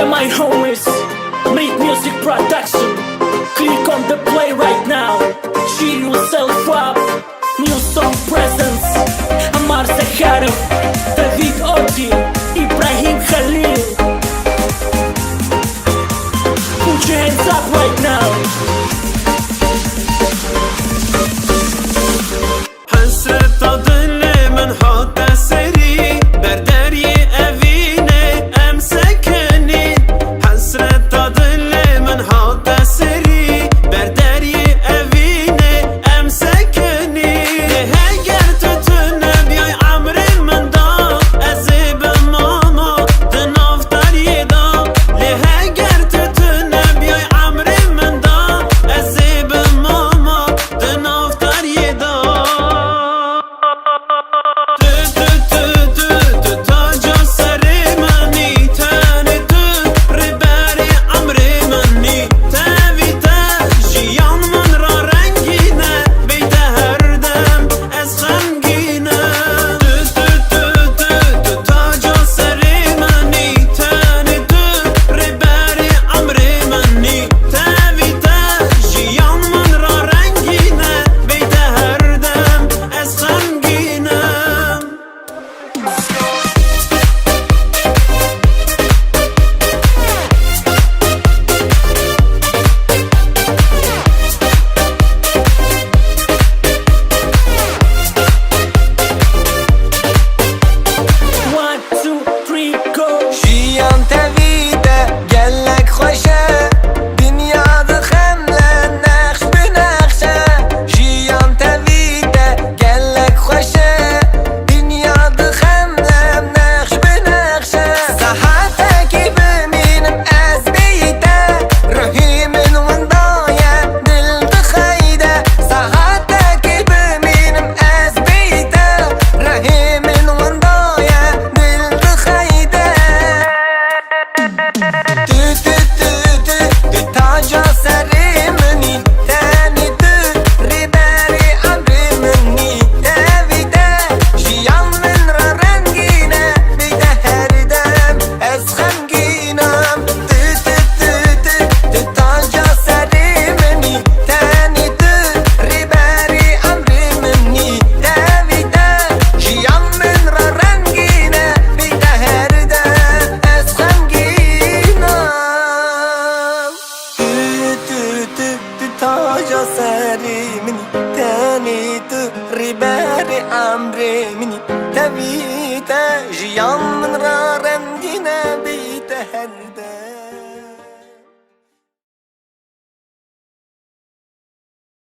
my homies, Make Music Production. Click on the play right now. Cheer yourself up. New song presents Amar Zakharov, David Oti, Ibrahim Khalil. Put your hands up right now. حسرت دل من حد سری بر دری اوینه ام سکنی حسرت دل من حد سری بر دری اوینه ام سکنی هگر تو نبیای امر من دا ازیب ماما دنافتاری دا هگر تو نبیای امر من دا ازیب ماما دنافتاری دا Taja sari mini tani tu ribari amre mini tavita jiyan min ra